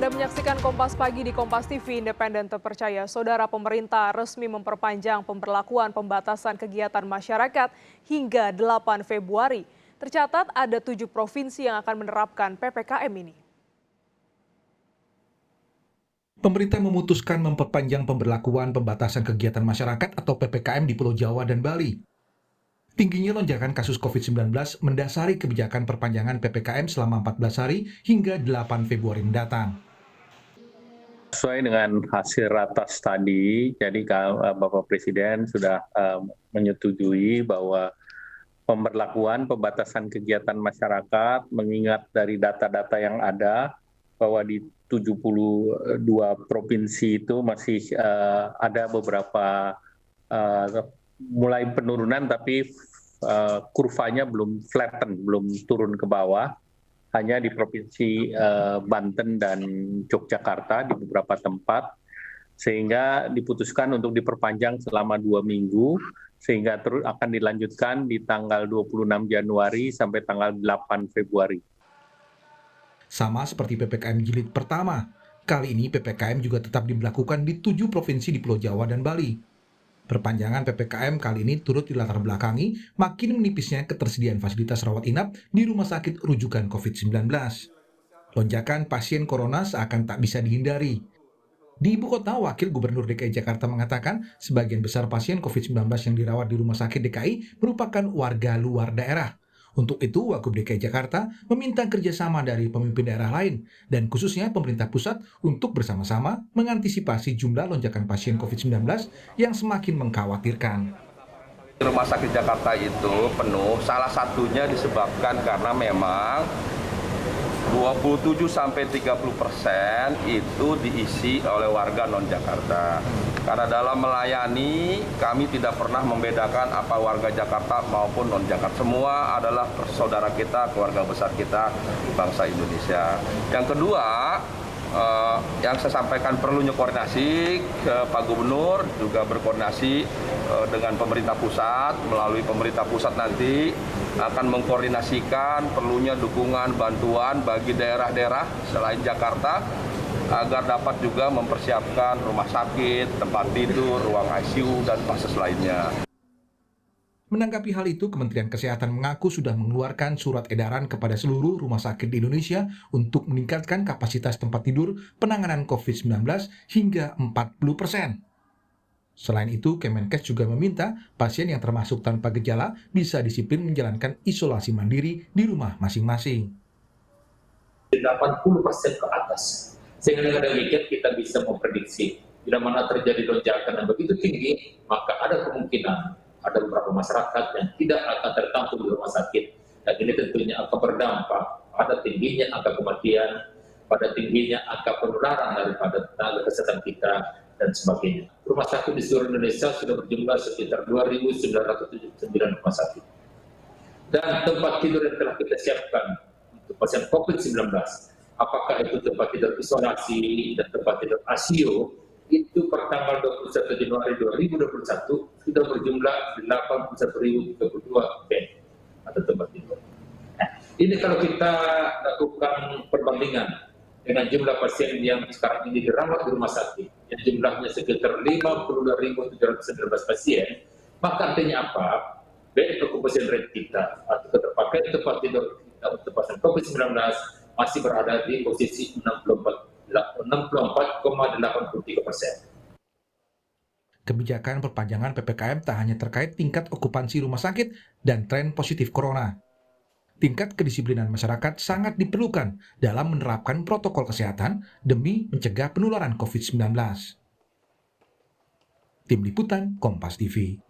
Anda menyaksikan Kompas Pagi di Kompas TV Independen Terpercaya. Saudara, pemerintah resmi memperpanjang pemberlakuan pembatasan kegiatan masyarakat hingga 8 Februari. Tercatat ada 7 provinsi yang akan menerapkan PPKM ini. Pemerintah memutuskan memperpanjang pemberlakuan pembatasan kegiatan masyarakat atau PPKM di Pulau Jawa dan Bali. Tingginya lonjakan kasus COVID-19 mendasari kebijakan perpanjangan PPKM selama 14 hari hingga 8 Februari mendatang. Sesuai dengan hasil ratas tadi, jadi Bapak Presiden sudah menyetujui bahwa pemberlakuan pembatasan kegiatan masyarakat mengingat dari data-data yang ada bahwa di 72 provinsi itu masih ada beberapa mulai penurunan tapi kurvanya belum flatten, belum turun ke bawah. Hanya di Provinsi Banten dan Yogyakarta di beberapa tempat, sehingga diputuskan untuk diperpanjang selama 2 minggu, sehingga terus akan dilanjutkan di tanggal 26 Januari sampai tanggal 8 Februari. Sama seperti PPKM jilid pertama, kali ini PPKM juga tetap diberlakukan di 7 provinsi di Pulau Jawa dan Bali. Perpanjangan PPKM kali ini turut dilatar belakangi makin menipisnya ketersediaan fasilitas rawat inap di rumah sakit rujukan COVID-19. Lonjakan pasien corona seakan tak bisa dihindari. Di ibu kota, Wakil Gubernur DKI Jakarta mengatakan sebagian besar pasien COVID-19 yang dirawat di rumah sakit DKI merupakan warga luar daerah. Untuk itu, Wagub DKI Jakarta meminta kerjasama dari pemimpin daerah lain dan khususnya pemerintah pusat untuk bersama-sama mengantisipasi jumlah lonjakan pasien COVID-19 yang semakin mengkhawatirkan. Rumah sakit Jakarta itu penuh, salah satunya disebabkan karena memang 27-30% itu diisi oleh warga non-Jakarta. Karena dalam melayani, kami tidak pernah membedakan apa warga Jakarta maupun non-Jakarta. Semua adalah saudara kita, keluarga besar kita, bangsa Indonesia. Yang kedua, yang saya sampaikan perlunya koordinasi ke Pak Gubernur, juga berkoordinasi dengan pemerintah pusat. Melalui pemerintah pusat nanti akan mengkoordinasikan perlunya dukungan bantuan bagi daerah-daerah selain Jakarta agar dapat juga mempersiapkan rumah sakit, tempat tidur, ruang ICU, dan fasilitas lainnya. Menanggapi hal itu, Kementerian Kesehatan mengaku sudah mengeluarkan surat edaran kepada seluruh rumah sakit di Indonesia untuk meningkatkan kapasitas tempat tidur penanganan COVID-19 hingga 40%. Selain itu, Kemenkes juga meminta pasien yang termasuk tanpa gejala bisa disiplin menjalankan isolasi mandiri di rumah masing-masing. 80% ke atas. Sehingga dengan demikian kita bisa memprediksi bila mana terjadi lonjakan yang begitu tinggi, maka ada kemungkinan ada beberapa masyarakat yang tidak akan tertampung di rumah sakit. Dan ini tentunya akan berdampak pada tingginya angka kematian, pada tingginya angka penularan daripada tenaga kesehatan kita, dan sebagainya. Rumah sakit di seluruh Indonesia sudah berjumlah sekitar 2.979 rumah sakit. Dan tempat tidur yang telah kita siapkan untuk pasien COVID-19, apakah itu tempat tidur isolasi dan tempat tidur ICU, itu per tanggal 21 Januari 2021 sudah berjumlah 81.032 bed atau tempat tidur. Nah, ini kalau kita lakukan perbandingan dengan jumlah pasien yang sekarang ini dirawat di rumah sakit, yang jumlahnya sekitar 52.719 pasien, maka artinya apa? Bed occupancy rate kita atau keterpakaian tempat tidur kita untuk pasien COVID-19 masih berada di posisi 64,83%. Kebijakan perpanjangan PPKM tak hanya terkait tingkat okupansi rumah sakit dan tren positif corona. Tingkat kedisiplinan masyarakat sangat diperlukan dalam menerapkan protokol kesehatan demi mencegah penularan COVID-19. Tim Liputan Kompas TV.